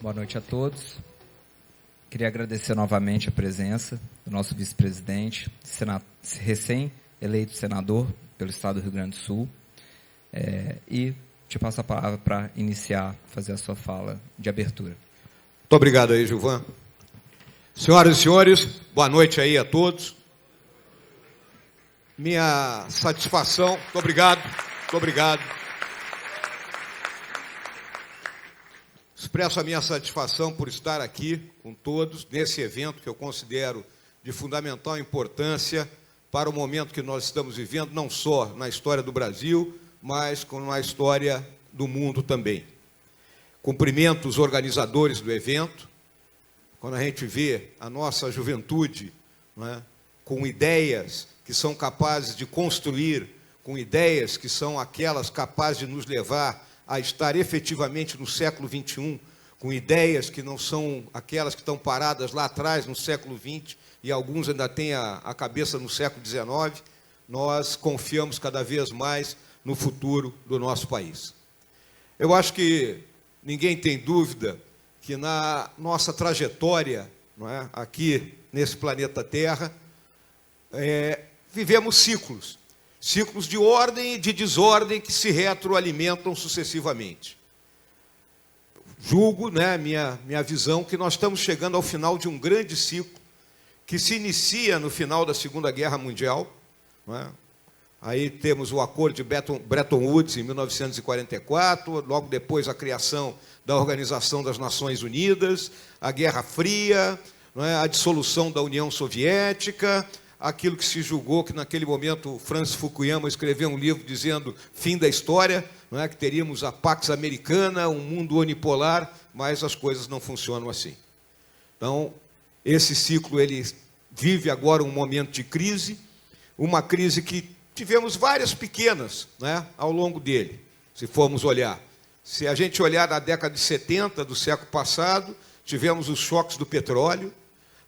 Boa noite a todos. Queria agradecer novamente a presença do nosso vice-presidente, recém-eleito senador pelo Estado do Rio Grande do Sul, e te passo a palavra para iniciar, fazer a sua fala de abertura. Muito obrigado aí, Gilvan. Senhoras e senhores, boa noite aí a todos. Minha satisfação, muito obrigado. Expresso a minha satisfação por estar aqui com todos nesse evento que eu considero de fundamental importância para o momento que nós estamos vivendo, não só na história do Brasil, mas como na história do mundo também. Cumprimento os organizadores do evento. Quando a gente vê a nossa juventude, não é, com ideias que são capazes de construir, com ideias que são aquelas capazes de nos levar a estar efetivamente no século XXI, com ideias que não são aquelas que estão paradas lá atrás, no século XX, e alguns ainda têm a cabeça no século XIX, nós confiamos cada vez mais no futuro do nosso país. Eu acho que ninguém tem dúvida que na nossa trajetória, não é, aqui nesse planeta Terra, vivemos ciclos de ordem e de desordem que se retroalimentam sucessivamente. Julgo, né, minha visão, que nós estamos chegando ao final de um grande ciclo que se inicia no final da Segunda Guerra Mundial. Não é? Aí temos o acordo de Bretton Woods em 1944, logo depois a criação da Organização das Nações Unidas, a Guerra Fria, não é? A dissolução da União Soviética, aquilo que se julgou que naquele momento Francis Fukuyama escreveu um livro dizendo fim da história, não é? Que teríamos a Pax Americana, um mundo unipolar, mas as coisas não funcionam assim. Então, esse ciclo ele vive agora um momento de crise, uma crise que tivemos várias pequenas, né, ao longo dele, se formos olhar. Se a gente olhar na década de 70 do século passado, tivemos os choques do petróleo.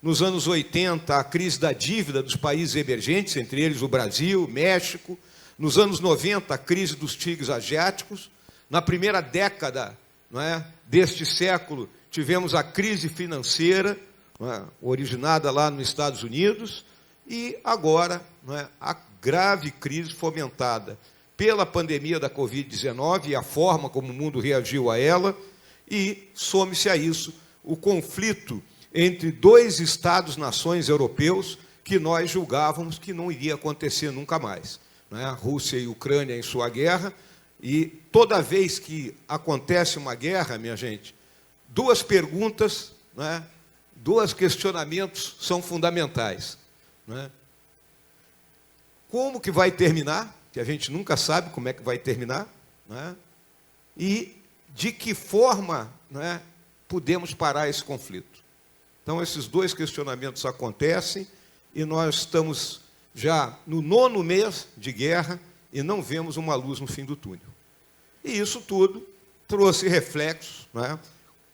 Nos anos 80, a crise da dívida dos países emergentes, entre eles o Brasil, o México. Nos anos 90, a crise dos tigres asiáticos. Na primeira década, não é, deste século, tivemos a crise financeira, não é, originada lá nos Estados Unidos. E agora, não é, a grave crise fomentada pela pandemia da Covid-19 e a forma como o mundo reagiu a ela. E some-se a isso o conflito entre dois Estados-nações europeus que nós julgávamos que não iria acontecer nunca mais. Né? A Rússia e a Ucrânia em sua guerra, e toda vez que acontece uma guerra, minha gente, duas perguntas, né, dois questionamentos são fundamentais. Né? Como que vai terminar? Que a gente nunca sabe como é que vai terminar. Né? E de que forma, né, podemos parar esse conflito? Então, esses dois questionamentos acontecem e nós estamos já no 9º mês de guerra e não vemos uma luz no fim do túnel. E isso tudo trouxe reflexos, né,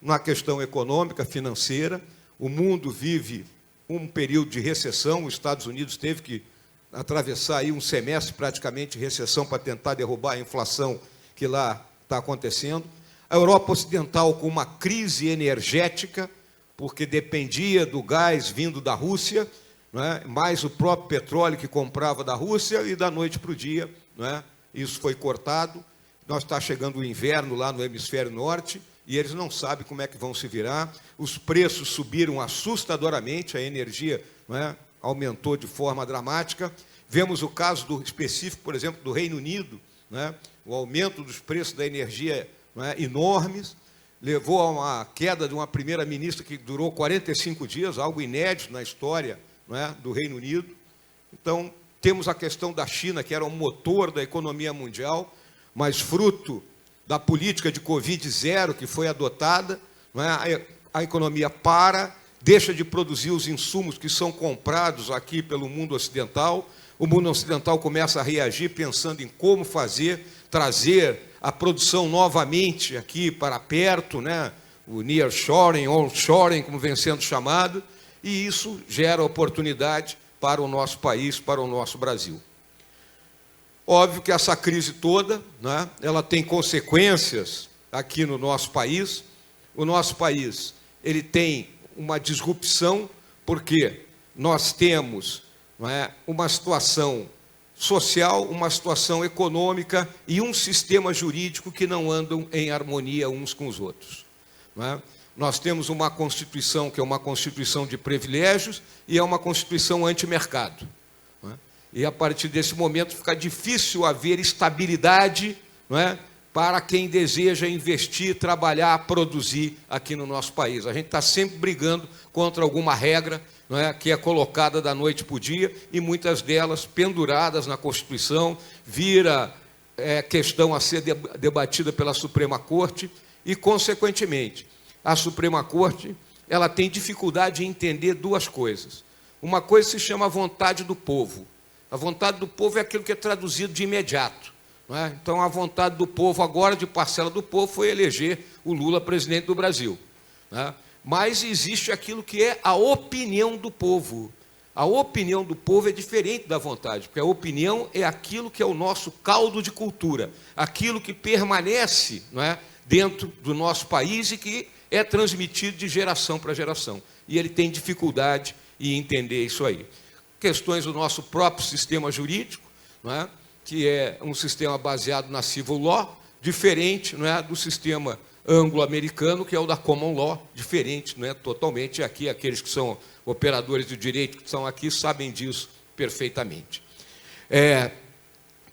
na questão econômica, financeira. O mundo vive um período de recessão, os Estados Unidos teve que atravessar aí um semestre praticamente de recessão para tentar derrubar a inflação que lá está acontecendo. A Europa Ocidental com uma crise energética, porque dependia do gás vindo da Rússia, não é? Mais o próprio petróleo que comprava da Rússia, e da noite para o dia, não é? Isso foi cortado. Nós está chegando o inverno lá no hemisfério norte, e eles não sabem como é que vão se virar. Os preços subiram assustadoramente, a energia, não é, aumentou de forma dramática. Vemos o caso específico, por exemplo, do Reino Unido, não é? O aumento dos preços da energia, não é, enormes, levou a uma queda de uma primeira-ministra que durou 45 dias, algo inédito na história, não é, do Reino Unido. Então, temos a questão da China, que era o motor da economia mundial, mas fruto da política de Covid-0 que foi adotada, não é, a economia para, deixa de produzir os insumos que são comprados aqui pelo mundo ocidental. O mundo ocidental começa a reagir pensando em como trazer a produção novamente aqui para perto, né? O nearshoring, onshoring, como vem sendo chamado, e isso gera oportunidade para o nosso país, para o nosso Brasil. Óbvio que essa crise toda, né, ela tem consequências aqui no nosso país. o nosso país ele tem uma disrupção, porque nós temos, não é, uma situação social, uma situação econômica e um sistema jurídico que não andam em harmonia uns com os outros. Não é? Nós temos uma Constituição que é uma Constituição de privilégios e é uma Constituição anti-mercado. Não é? E, a partir desse momento, fica difícil haver estabilidade, não é, para quem deseja investir, trabalhar, produzir aqui no nosso país. A gente está sempre brigando contra alguma regra, não é, que é colocada da noite para o dia, e muitas delas penduradas na Constituição, vira questão a ser debatida pela Suprema Corte, e, consequentemente, a Suprema Corte ela tem dificuldade em entender duas coisas. Uma coisa se chama vontade do povo. A vontade do povo é aquilo que é traduzido de imediato. Não é? Então, a vontade do povo agora, de parcela do povo, foi eleger o Lula presidente do Brasil. Não é? Mas existe aquilo que é a opinião do povo. A opinião do povo é diferente da vontade, porque a opinião é aquilo que é o nosso caldo de cultura, aquilo que permanece, não é, dentro do nosso país e que é transmitido de geração para geração. E ele tem dificuldade em entender isso aí. Questões do nosso próprio sistema jurídico, não é, que é um sistema baseado na civil law, diferente, não é, do sistema anglo-americano, que é o da common law, diferente, não é, totalmente. Aqui, aqueles que são operadores do direito que estão aqui sabem disso perfeitamente.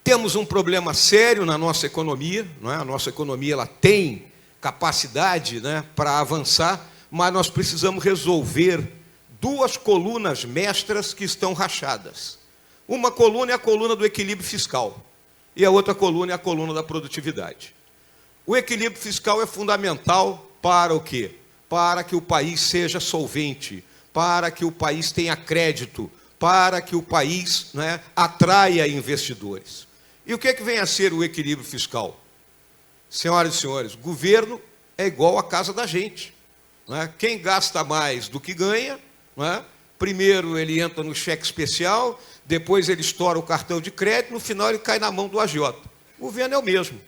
Temos um problema sério na nossa economia, não é? A nossa economia ela tem capacidade, né, para avançar, mas nós precisamos resolver duas colunas mestras que estão rachadas. Uma coluna é a coluna do equilíbrio fiscal e a outra coluna é a coluna da produtividade. O equilíbrio fiscal é fundamental para o quê? Para que o país seja solvente, para que o país tenha crédito, para que o país, né, atraia investidores. E o que é que vem a ser o equilíbrio fiscal? Senhoras e senhores, governo é igual a casa da gente. Não é? Quem gasta mais do que ganha, não é? Primeiro ele entra no cheque especial, depois ele estoura o cartão de crédito, no final ele cai na mão do agiota. O governo é o mesmo.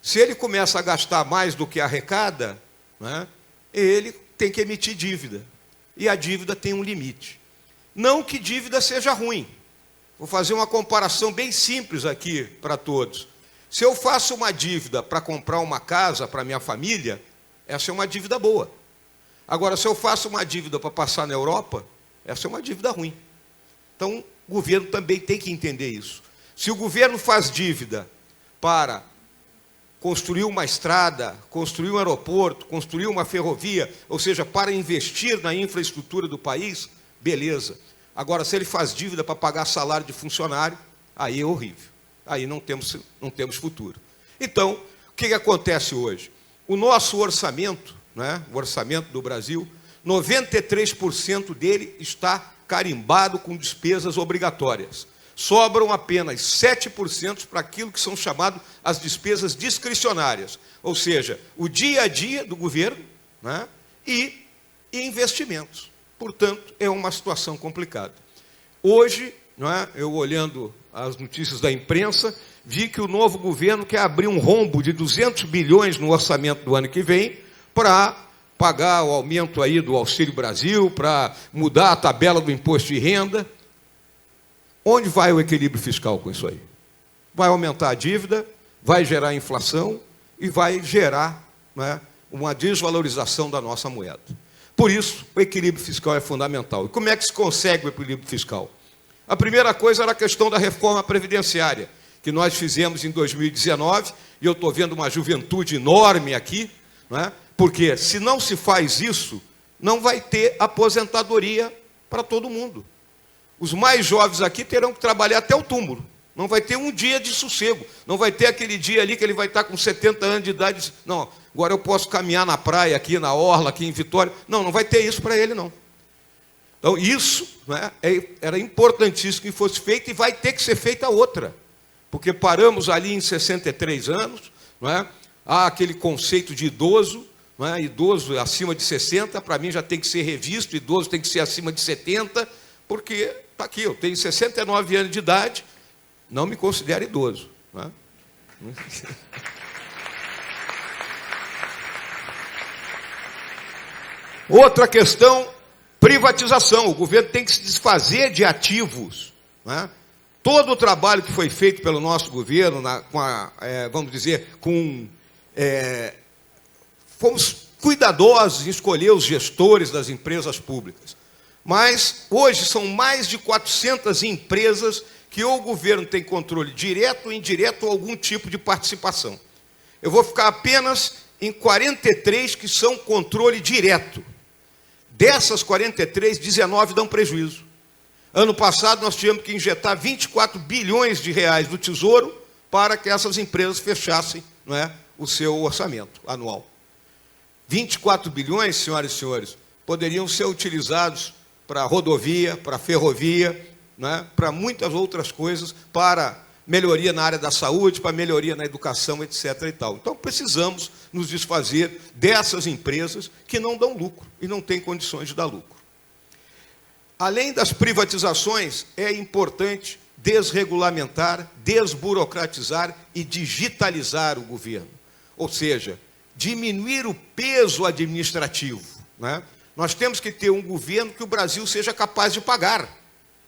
Se ele começa a gastar mais do que arrecada, não é? Ele tem que emitir dívida. E a dívida tem um limite. Não que dívida seja ruim. Vou fazer uma comparação bem simples aqui para todos. Se eu faço uma dívida para comprar uma casa para minha família, essa é uma dívida boa. Agora, se eu faço uma dívida para passar na Europa, essa é uma dívida ruim. Então, o governo também tem que entender isso. Se o governo faz dívida para construir uma estrada, construir um aeroporto, construir uma ferrovia, ou seja, para investir na infraestrutura do país, beleza. Agora, se ele faz dívida para pagar salário de funcionário, aí é horrível. Aí não temos futuro. Então, o que acontece hoje? O nosso orçamento, né, o orçamento do Brasil, 93% dele está carimbado com despesas obrigatórias. Sobram apenas 7% para aquilo que são chamadas as despesas discricionárias, ou seja, o dia a dia do governo, né, e investimentos. Portanto, é uma situação complicada. Hoje, não é, eu olhando as notícias da imprensa, vi que o novo governo quer abrir um rombo de 200 bilhões no orçamento do ano que vem para pagar o aumento aí do Auxílio Brasil, para mudar a tabela do imposto de renda. Onde vai o equilíbrio fiscal com isso aí? Vai aumentar a dívida, vai gerar inflação e vai gerar, né, uma desvalorização da nossa moeda. Por isso, o equilíbrio fiscal é fundamental. E como é que se consegue o equilíbrio fiscal? A primeira coisa era a questão da reforma previdenciária, que nós fizemos em 2019, e eu estou vendo uma juventude enorme aqui, não é? Porque se não se faz isso, não vai ter aposentadoria para todo mundo. Os mais jovens aqui terão que trabalhar até o túmulo. Não vai ter um dia de sossego. Não vai ter aquele dia ali que ele vai estar com 70 anos de idade e diz, não, agora eu posso caminhar na praia aqui, na orla, aqui em Vitória. Não, não vai ter isso para ele, não. Então, isso, né, era importantíssimo que fosse feito e vai ter que ser feita outra. Porque paramos ali em 63 anos, não é? Há aquele conceito de idoso, não é? Idoso acima de 60, para mim já tem que ser revisto, idoso tem que ser acima de 70, porque está aqui, eu tenho 69 anos de idade, não me considero idoso. Não é? Outra questão, privatização. O governo tem que se desfazer de ativos, né? Todo o trabalho que foi feito pelo nosso governo, fomos cuidadosos em escolher os gestores das empresas públicas. Mas hoje são mais de 400 empresas que ou o governo tem controle direto ou indireto ou algum tipo de participação. Eu vou ficar apenas em 43 que são controle direto. Dessas 43, 19 dão prejuízo. Ano passado nós tivemos que injetar 24 bilhões de reais do Tesouro para que essas empresas fechassem, não é, o seu orçamento anual. 24 bilhões, senhoras e senhores, poderiam ser utilizados para rodovia, para ferrovia, né, para muitas outras coisas, para melhoria na área da saúde, para melhoria na educação, etc. e tal. Então, precisamos nos desfazer dessas empresas que não dão lucro e não têm condições de dar lucro. Além das privatizações, é importante desregulamentar, desburocratizar e digitalizar o governo. Ou seja, diminuir o peso administrativo, né? Nós temos que ter um governo que o Brasil seja capaz de pagar,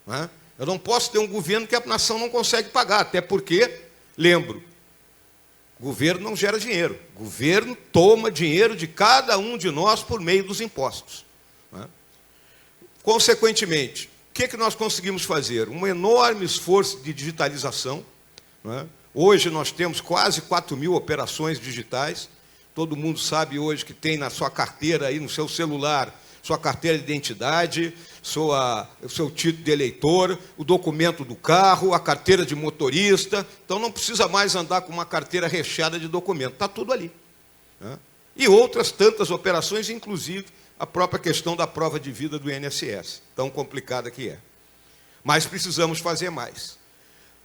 né? Eu não posso ter um governo que a nação não consegue pagar, até porque, lembro, governo não gera dinheiro. Governo toma dinheiro de cada um de nós por meio dos impostos, né? Consequentemente, o que nós conseguimos fazer? Um enorme esforço de digitalização, né? Hoje nós temos quase 4.000 operações digitais. Todo mundo sabe hoje que tem na sua carteira, aí no seu celular, sua carteira de identidade, o seu título de eleitor, o documento do carro, a carteira de motorista. Então não precisa mais andar com uma carteira recheada de documento. Está tudo ali, né? E outras tantas operações, inclusive a própria questão da prova de vida do INSS, tão complicada que é. Mas precisamos fazer mais.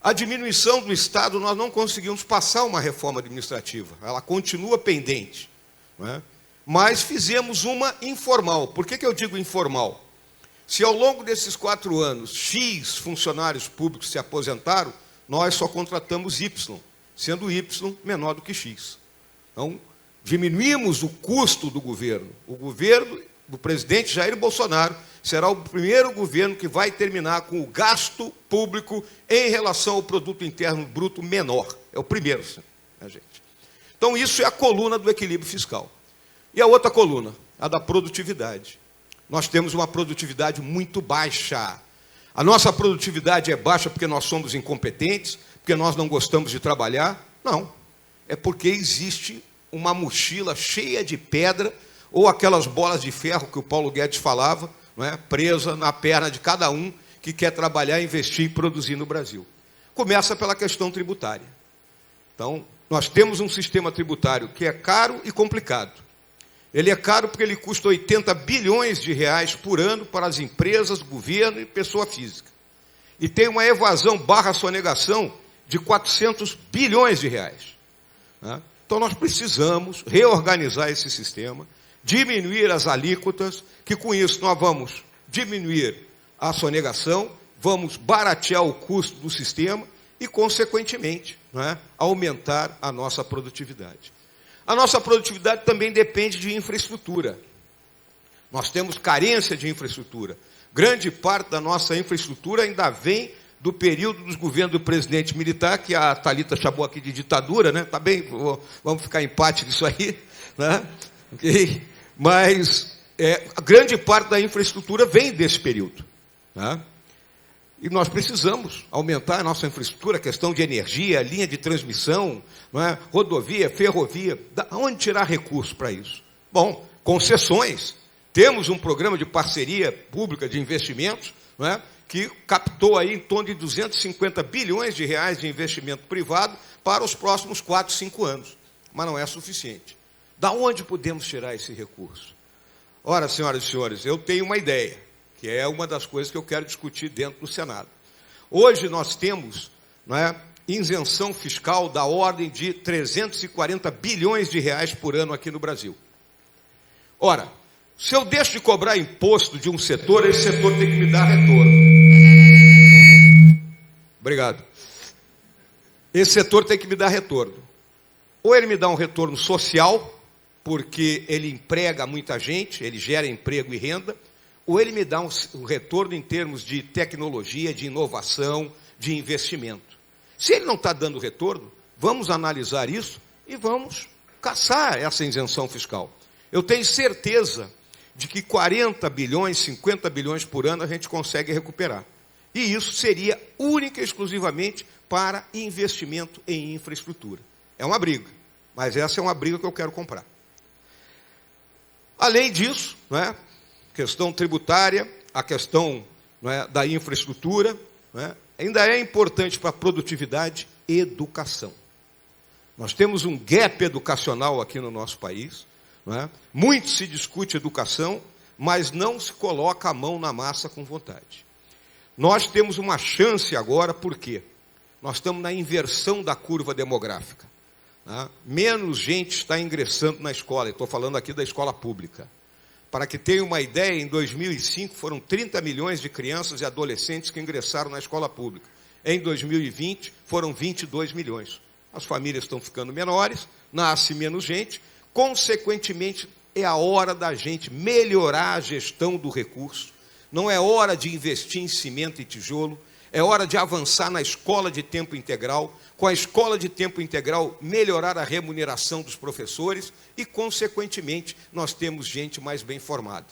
A diminuição do Estado, nós não conseguimos passar uma reforma administrativa. Ela continua pendente, não é? Mas fizemos uma informal. Por que eu digo informal? Se ao longo desses 4 anos, X funcionários públicos se aposentaram, nós só contratamos Y, sendo Y menor do que X. Então, diminuímos o custo do governo. O governo do presidente Jair Bolsonaro será o primeiro governo que vai terminar com o gasto público em relação ao produto interno bruto menor. É o primeiro, né, gente? Então, isso é a coluna do equilíbrio fiscal. E a outra coluna, a da produtividade. Nós temos uma produtividade muito baixa. A nossa produtividade é baixa porque nós somos incompetentes, porque nós não gostamos de trabalhar? Não. É porque existe uma mochila cheia de pedra ou aquelas bolas de ferro que o Paulo Guedes falava, não é? Presa na perna de cada um que quer trabalhar, investir e produzir no Brasil. Começa pela questão tributária. Então, nós temos um sistema tributário que é caro e complicado. Ele é caro porque ele custa 80 bilhões de reais por ano para as empresas, governo e pessoa física. E tem uma evasão / sonegação de 400 bilhões de reais, né? Então, nós precisamos reorganizar esse sistema, diminuir as alíquotas, que com isso nós vamos diminuir a sonegação, vamos baratear o custo do sistema e, consequentemente, né, aumentar a nossa produtividade. A nossa produtividade também depende de infraestrutura. Nós temos carência de infraestrutura. Grande parte da nossa infraestrutura ainda vem do período dos governos do presidente militar, que a Thalita chamou aqui de ditadura, né? Tá bem, vamos ficar empate nisso aí, né? Okay? Mas a grande parte da infraestrutura vem desse período, né? E nós precisamos aumentar a nossa infraestrutura, a questão de energia, linha de transmissão, não é? Rodovia, ferrovia. Da onde tirar recursos para isso? Bom, concessões. Temos um programa de parceria pública de investimentos, não é? Que captou aí em torno de 250 bilhões de reais de investimento privado para os próximos 4, 5 anos. Mas não é suficiente. Da onde podemos tirar esse recurso? Ora, senhoras e senhores, eu tenho uma ideia, que é uma das coisas que eu quero discutir dentro do Senado. Hoje nós temos, não é, isenção fiscal da ordem de 340 bilhões de reais por ano aqui no Brasil. Ora, se eu deixo de cobrar imposto de um setor, esse setor tem que me dar retorno. Obrigado. Esse setor tem que me dar retorno. Ou ele me dá um retorno social, porque ele emprega muita gente, ele gera emprego e renda, ou ele me dá um retorno em termos de tecnologia, de inovação, de investimento. Se ele não está dando retorno, vamos analisar isso e vamos caçar essa isenção fiscal. Eu tenho certeza de que 40 bilhões, 50 bilhões por ano a gente consegue recuperar. E isso seria única e exclusivamente para investimento em infraestrutura. É uma briga, mas essa é uma briga que eu quero comprar. Além disso, né, questão tributária, a questão, né, da infraestrutura, né, ainda é importante para a produtividade, educação. Nós temos um gap educacional aqui no nosso país, né? Muito se discute educação, mas não se coloca a mão na massa com vontade. Nós temos uma chance agora, por quê? Nós estamos na inversão da curva demográfica. Né? Menos gente está ingressando na escola, estou falando aqui da escola pública. Para que tenha uma ideia, em 2005 foram 30 milhões de crianças e adolescentes que ingressaram na escola pública. Em 2020 foram 22 milhões. As famílias estão ficando menores, nasce menos gente, consequentemente é a hora da gente melhorar a gestão do recurso. Não é hora de investir em cimento e tijolo, é hora de avançar na escola de tempo integral, com a escola de tempo integral melhorar a remuneração dos professores e, consequentemente, nós temos gente mais bem formada.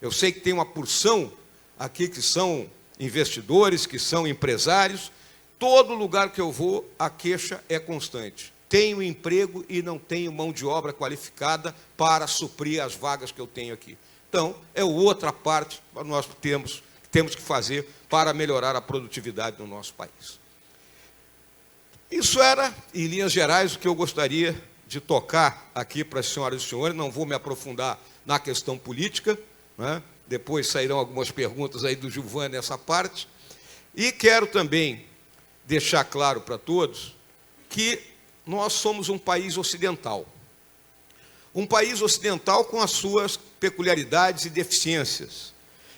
Eu sei que tem uma porção aqui que são investidores, que são empresários. Todo lugar que eu vou, a queixa é constante. Tenho emprego e não tenho mão de obra qualificada para suprir as vagas que eu tenho aqui. Então, é outra parte que nós temos que fazer para melhorar a produtividade no nosso país. Isso era, em linhas gerais, o que eu gostaria de tocar aqui para as senhoras e senhores. Não vou me aprofundar na questão política, né? Depois sairão algumas perguntas aí do Gilvan nessa parte. E quero também deixar claro para todos que nós somos um país ocidental. Um país ocidental com as suas peculiaridades e deficiências,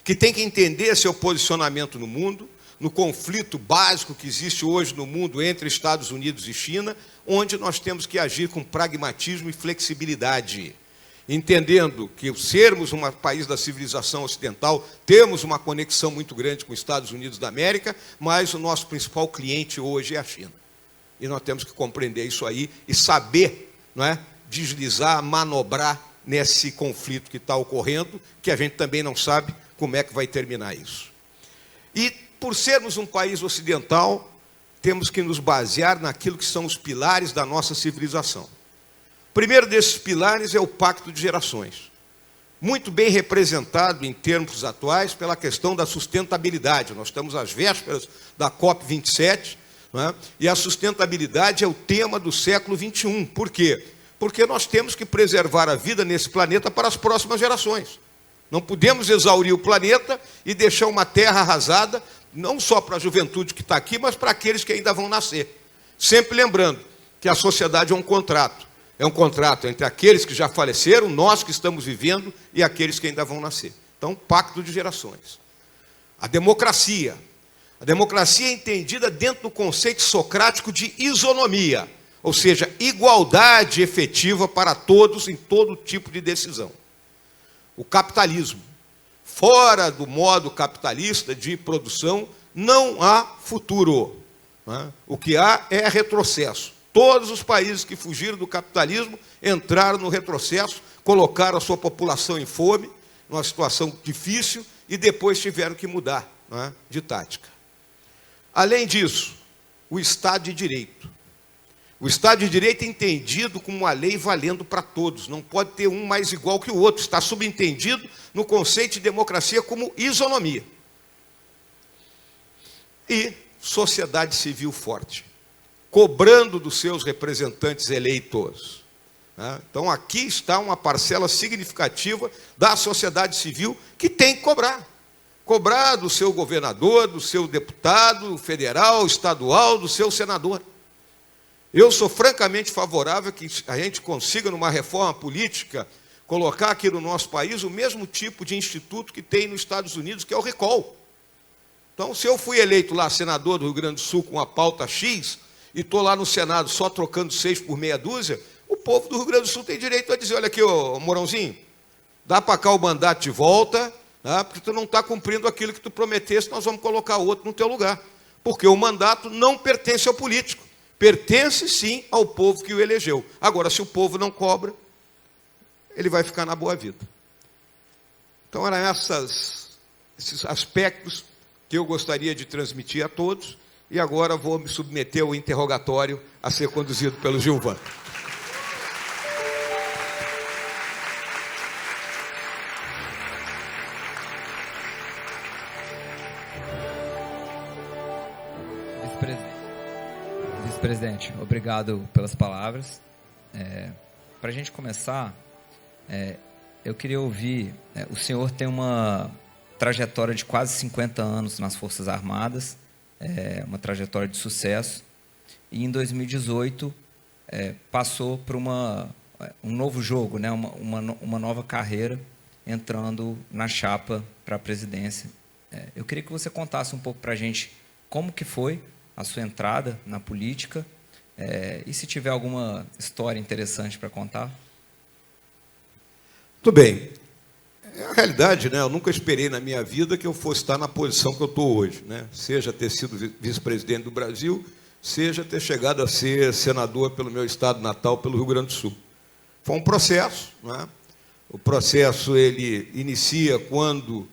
que tem que entender seu posicionamento no mundo, no conflito básico que existe hoje no mundo entre Estados Unidos e China, onde nós temos que agir com pragmatismo e flexibilidade, entendendo que, sermos um país da civilização ocidental, temos uma conexão muito grande com os Estados Unidos da América, mas o nosso principal cliente hoje é a China. E nós temos que compreender isso aí e saber, não é, deslizar, manobrar nesse conflito que está ocorrendo, que a gente também não sabe como é que vai terminar isso. E, por sermos um país ocidental, temos que nos basear naquilo que são os pilares da nossa civilização. O primeiro desses pilares é o Pacto de Gerações, muito bem representado em termos atuais pela questão da sustentabilidade. Nós estamos às vésperas da COP27, não é? E a sustentabilidade é o tema do século XXI. Por quê? Porque nós temos que preservar a vida nesse planeta para as próximas gerações. Não podemos exaurir o planeta e deixar uma terra arrasada, não só para a juventude que está aqui, mas para aqueles que ainda vão nascer. Sempre lembrando que a sociedade é um contrato. É um contrato entre aqueles que já faleceram, nós que estamos vivendo, e aqueles que ainda vão nascer. Então, pacto de gerações. A democracia. A democracia é entendida dentro do conceito socrático de isonomia, ou seja, igualdade efetiva para todos em todo tipo de decisão. O capitalismo. Fora do modo capitalista de produção, não há futuro. Né? O que há é retrocesso. Todos os países que fugiram do capitalismo entraram no retrocesso, colocaram a sua população em fome, numa situação difícil, e depois tiveram que mudar, né, de tática. Além disso, o Estado de Direito. O Estado de Direito é entendido como uma lei valendo para todos. Não pode ter um mais igual que o outro. Está subentendido no conceito de democracia como isonomia. E sociedade civil forte, cobrando dos seus representantes eleitos. Então, aqui está uma parcela significativa da sociedade civil que tem que cobrar. Cobrar do seu governador, do seu deputado federal, estadual, do seu senador. Eu sou francamente favorável que a gente consiga, numa reforma política, colocar aqui no nosso país o mesmo tipo de instituto que tem nos Estados Unidos, que é o recall. Então, se eu fui eleito lá senador do Rio Grande do Sul com a pauta X, e estou lá no Senado só trocando 6 por meia dúzia, o povo do Rio Grande do Sul tem direito a dizer, olha aqui, ô Mourãozinho, dá para cá o mandato de volta, tá? Porque tu não está cumprindo aquilo que tu prometeste, nós vamos colocar outro no teu lugar. Porque o mandato não pertence ao político, pertence sim ao povo que o elegeu. Agora, se o povo não cobra, ele vai ficar na boa vida. Então, eram esses aspectos que eu gostaria de transmitir a todos, e agora vou me submeter ao interrogatório a ser conduzido pelo Gilvan. Vice-presidente, obrigado pelas palavras. Para a gente começar, eu queria ouvir, o senhor tem uma trajetória de quase 50 anos nas Forças Armadas, uma trajetória de sucesso, e em 2018 passou por um novo jogo, né, uma nova carreira, entrando na chapa para a presidência. Eu queria que você contasse um pouco para a gente como que foi a sua entrada na política, e se tiver alguma história interessante para contar. Muito bem. A realidade, né, eu nunca esperei na minha vida que eu fosse estar na posição que eu estou hoje, né? Seja ter sido vice-presidente do Brasil, seja ter chegado a ser senador pelo meu estado natal, pelo Rio Grande do Sul. Foi um processo, né? O processo ele inicia quando,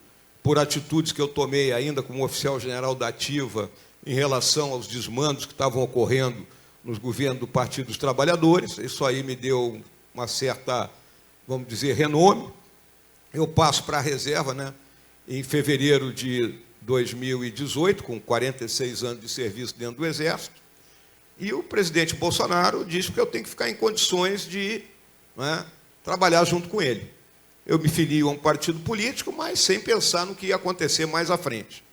por atitudes que eu tomei ainda como oficial-general da ativa, em relação aos desmandos que estavam ocorrendo nos governos do Partido dos Trabalhadores, isso aí me deu uma certa, vamos dizer, renome. Eu passo para a reserva, né, em fevereiro de 2018, com 46 anos de serviço dentro do Exército, e o presidente Bolsonaro diz que eu tenho que ficar em condições de, né, trabalhar junto com ele. Eu me filio a um partido político, mas sem pensar no que ia acontecer mais à frente.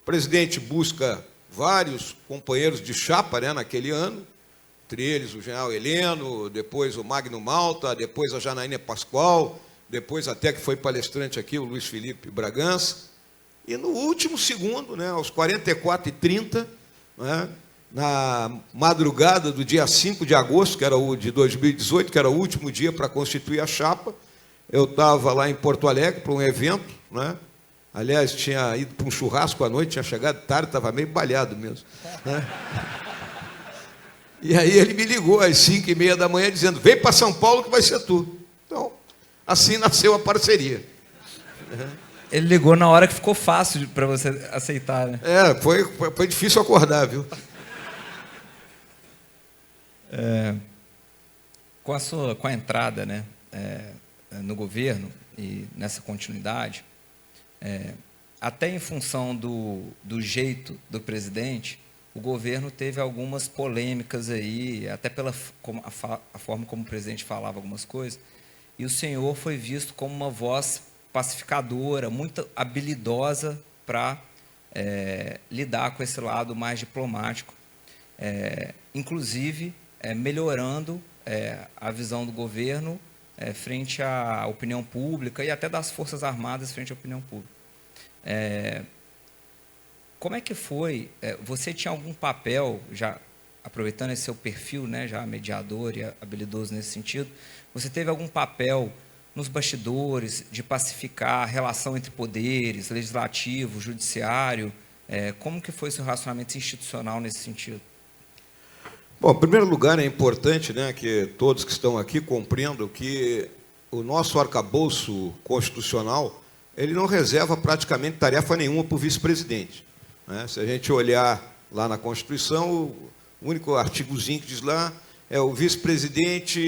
O presidente busca vários companheiros de chapa, né, naquele ano, entre eles o general Heleno, depois o Magno Malta, depois a Janaína Pascoal, depois até que foi palestrante aqui, o Luiz Felipe Bragança, e no último segundo, né, aos 44h30, né, na madrugada do dia 5 de agosto, que era o de 2018, que era o último dia para constituir a chapa, eu estava lá em Porto Alegre para um evento, né? Aliás, tinha ido para um churrasco à noite, tinha chegado tarde, estava meio balhado mesmo, né? E aí ele me ligou às 5h30 da manhã, dizendo, vem para São Paulo que vai ser tu. Então, assim nasceu a parceria. Ele ligou na hora que ficou fácil para você aceitar, né? Foi difícil acordar, viu? Com a entrada, né, no governo e nessa continuidade, até em função do jeito do presidente, o governo teve algumas polêmicas aí, até pela a forma como o presidente falava algumas coisas, e o senhor foi visto como uma voz pacificadora, muito habilidosa para lidar com esse lado mais diplomático, inclusive melhorando a visão do governo frente à opinião pública e até das Forças Armadas frente à opinião pública. Como é que foi? Você tinha algum papel, já aproveitando esse seu perfil, né, já mediador e habilidoso nesse sentido, você teve algum papel nos bastidores de pacificar a relação entre poderes, legislativo, judiciário? Como que foi seu relacionamento institucional nesse sentido? Bom, em primeiro lugar, é importante, né, que todos que estão aqui compreendam que o nosso arcabouço constitucional ele não reserva praticamente tarefa nenhuma para o vice-presidente, né? Se a gente olhar lá na Constituição, o único artigozinho que diz lá é o vice-presidente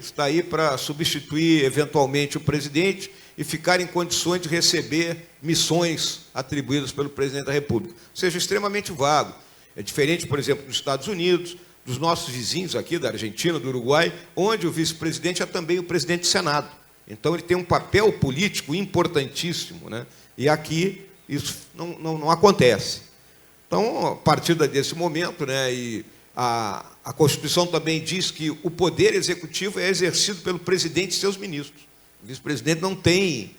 está aí para substituir eventualmente o presidente e ficar em condições de receber missões atribuídas pelo presidente da República. Ou seja, extremamente vago. É diferente, por exemplo, dos Estados Unidos, dos nossos vizinhos aqui, da Argentina, do Uruguai, onde o vice-presidente é também o presidente do Senado. Então, ele tem um papel político importantíssimo, né? E aqui isso não acontece. Então, a partir desse momento, né, e a Constituição também diz que o poder executivo é exercido pelo presidente e seus ministros. O vice-presidente não tem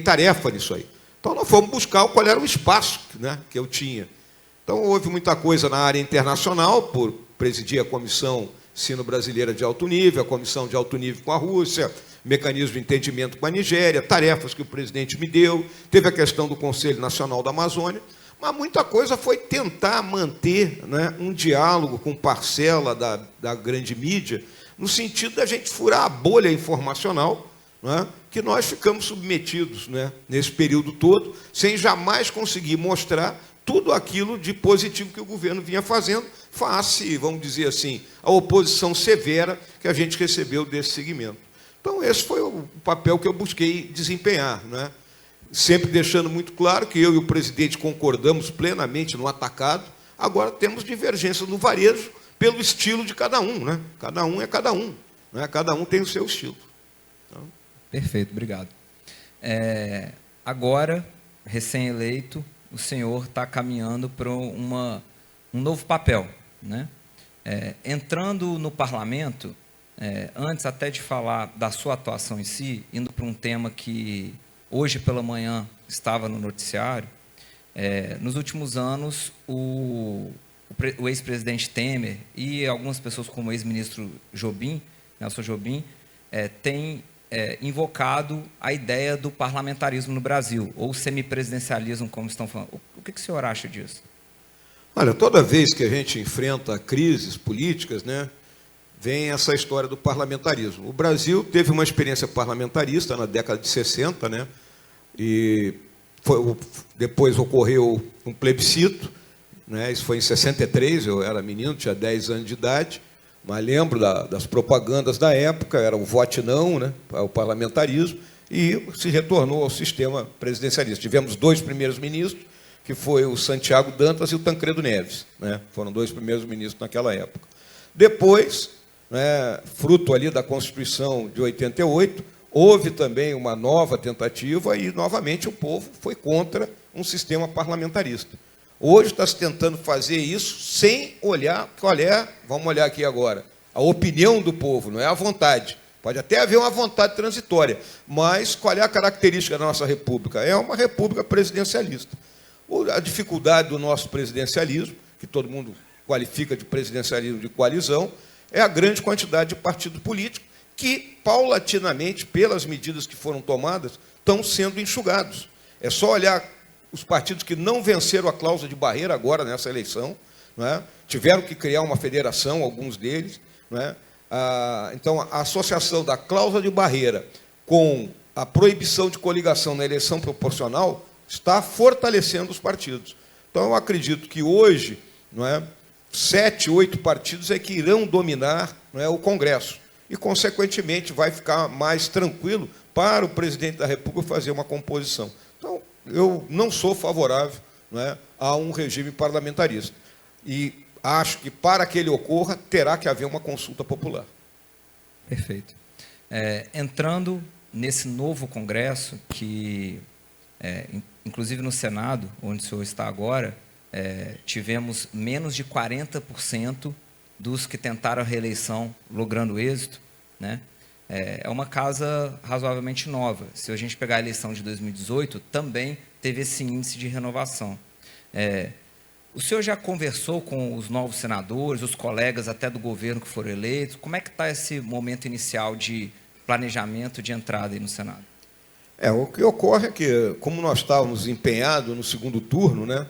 tarefa nisso aí. Então, nós fomos buscar qual era o espaço, né, que eu tinha. Então, houve muita coisa na área internacional, por presidir a Comissão Sino Brasileira de Alto Nível, a Comissão de Alto Nível com a Rússia, mecanismo de entendimento com a Nigéria, tarefas que o presidente me deu, teve a questão do Conselho Nacional da Amazônia, mas muita coisa foi tentar manter, né, um diálogo com parcela da grande mídia, no sentido da gente furar a bolha informacional, né, que nós ficamos submetidos, né, nesse período todo, sem jamais conseguir mostrar tudo aquilo de positivo que o governo vinha fazendo, face, vamos dizer assim, a oposição severa que a gente recebeu desse segmento. Então, esse foi o papel que eu busquei desempenhar, né? Sempre deixando muito claro que eu e o presidente concordamos plenamente no atacado, agora temos divergências no varejo pelo estilo de cada um, né? Cada um é cada um, né? Cada um tem o seu estilo. Então... Perfeito, obrigado. Agora, recém-eleito, o senhor está caminhando para um novo papel, né? Entrando no parlamento, antes até de falar da sua atuação em si, indo para um tema que hoje pela manhã estava no noticiário, nos últimos anos o ex-presidente Temer e algumas pessoas como o ex-ministro Jobim, Nelson Jobim, têm invocado a ideia do parlamentarismo no Brasil, ou semipresidencialismo, como estão falando. O que o senhor acha disso? Olha, toda vez que a gente enfrenta crises políticas, né, vem essa história do parlamentarismo. O Brasil teve uma experiência parlamentarista na década de 60, né, e depois ocorreu um plebiscito, né, isso foi em 63, eu era menino, tinha 10 anos de idade, mas lembro das propagandas da época, era o vote não, né, o parlamentarismo, e se retornou ao sistema presidencialista. Tivemos 2 primeiros ministros, que foi o Santiago Dantas e o Tancredo Neves, né, foram 2 primeiros ministros naquela época. Depois, né, fruto ali da Constituição de 88, houve também uma nova tentativa e, novamente, o povo foi contra um sistema parlamentarista. Hoje está se tentando fazer isso sem olhar qual é, vamos olhar aqui agora, a opinião do povo, não é a vontade. Pode até haver uma vontade transitória, mas qual é a característica da nossa república? É uma república presidencialista. A dificuldade do nosso presidencialismo, que todo mundo qualifica de presidencialismo de coalizão, é a grande quantidade de partidos políticos que, paulatinamente, pelas medidas que foram tomadas, estão sendo enxugados. É só olhar os partidos que não venceram a cláusula de barreira agora nessa eleição, não é? Tiveram que criar uma federação, alguns deles. Não é? Então, a associação da cláusula de barreira com a proibição de coligação na eleição proporcional está fortalecendo os partidos. Então, eu acredito que hoje, não é, 7, 8 partidos é que irão dominar, não é, o Congresso. E, consequentemente, vai ficar mais tranquilo para o presidente da República fazer uma composição. Então, eu não sou favorável, não é, a um regime parlamentarista. E acho que, para que ele ocorra, terá que haver uma consulta popular. Perfeito. Entrando nesse novo Congresso, que, inclusive no Senado, onde o senhor está agora, tivemos menos de 40% dos que tentaram a reeleição logrando êxito, né? É uma casa razoavelmente nova. Se a gente pegar a eleição de 2018, também teve esse índice de renovação. O senhor já conversou com os novos senadores, os colegas até do governo que foram eleitos? Como é que está esse momento inicial de planejamento de entrada aí no Senado? O que ocorre é que, como nós estávamos empenhados no segundo turno, né,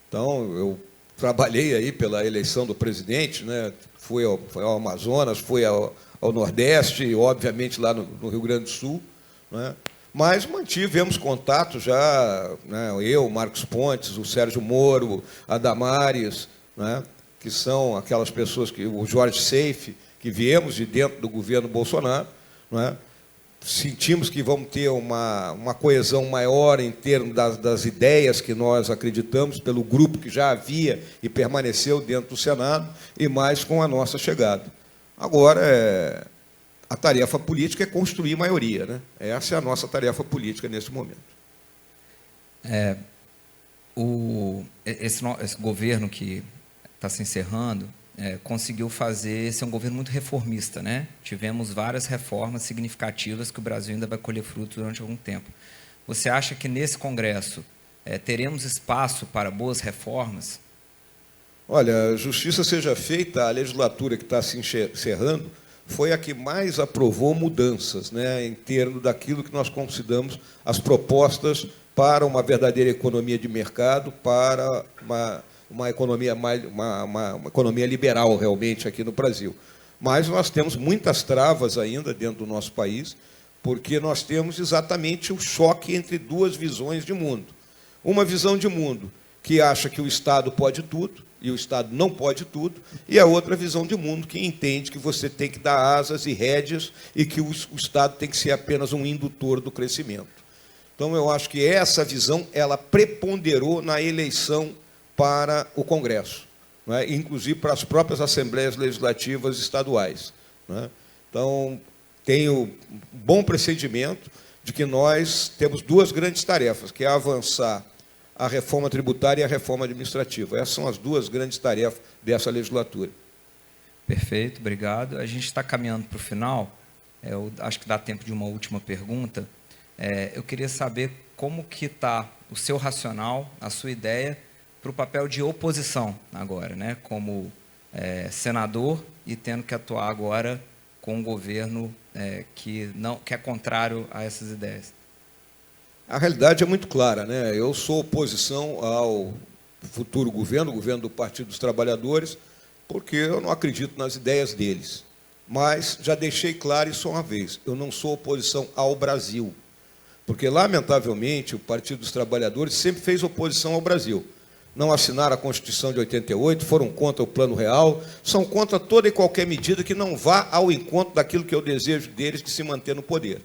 então eu trabalhei aí pela eleição do presidente, né, fui ao Amazonas, fui ao Nordeste, e, obviamente, lá no Rio Grande do Sul, né, mas mantivemos contato já, né, eu, Marcos Pontes, o Sérgio Moro, a Damares, né, que são aquelas pessoas, o Jorge Seife, que viemos de dentro do governo Bolsonaro, né, sentimos que vamos ter uma coesão maior em termos das ideias que nós acreditamos, pelo grupo que já havia e permaneceu dentro do Senado, e mais com a nossa chegada. Agora, a tarefa política é construir maioria, né? Essa é a nossa tarefa política nesse momento. Esse governo que está se encerrando, conseguiu ser um governo muito reformista, né? Tivemos várias reformas significativas que o Brasil ainda vai colher frutos durante algum tempo. Você acha que nesse Congresso teremos espaço para boas reformas? Olha, justiça seja feita, a legislatura que está se encerrando foi a que mais aprovou mudanças, né, em termos daquilo que nós consideramos as propostas para uma verdadeira economia de mercado, para uma economia uma economia liberal realmente aqui no Brasil. Mas nós temos muitas travas ainda dentro do nosso país, porque nós temos exatamente o choque entre duas visões de mundo. Uma visão de mundo que acha que o Estado pode tudo, e o Estado não pode tudo, e a outra visão de mundo que entende que você tem que dar asas e rédeas e que o Estado tem que ser apenas um indutor do crescimento. Então, eu acho que essa visão ela preponderou na eleição para o Congresso, né? Inclusive para as próprias Assembleias Legislativas estaduais, né? Então, tenho um bom pressentimento de que nós temos duas grandes tarefas, que é avançar a reforma tributária e a reforma administrativa. Essas são as duas grandes tarefas dessa legislatura. Perfeito, obrigado. A gente está caminhando para o final. Eu acho que dá tempo de uma última pergunta. Eu queria saber como que está o seu racional, a sua ideia, para o papel de oposição agora, né? Como senador e tendo que atuar agora com um governo que é contrário a essas ideias. A realidade é muito clara, né? Eu sou oposição ao futuro governo, o governo do Partido dos Trabalhadores, porque eu não acredito nas ideias deles. Mas já deixei claro isso uma vez, eu não sou oposição ao Brasil, porque, lamentavelmente, o Partido dos Trabalhadores sempre fez oposição ao Brasil. Não assinaram a Constituição de 88, foram contra o Plano Real, são contra toda e qualquer medida que não vá ao encontro daquilo que eu desejo deles, de se manter no poder.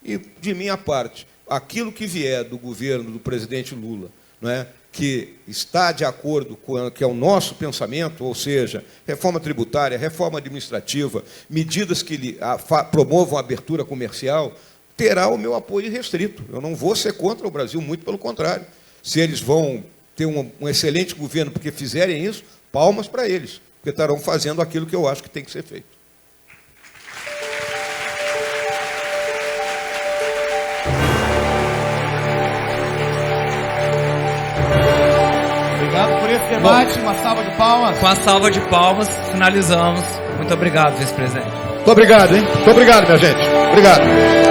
E, de minha parte, aquilo que vier do governo do presidente Lula, né, que está de acordo com o que é o nosso pensamento, ou seja, reforma tributária, reforma administrativa, medidas que promovam a abertura comercial, terá o meu apoio irrestrito. Eu não vou ser contra o Brasil, muito pelo contrário. Se eles vão ter um excelente governo porque fizerem isso, palmas para eles, porque estarão fazendo aquilo que eu acho que tem que ser feito. Obrigado por esse debate, uma salva de palmas. Com a salva de palmas, finalizamos. Muito obrigado, vice-presidente. Muito obrigado, hein? Muito obrigado, minha gente. Obrigado.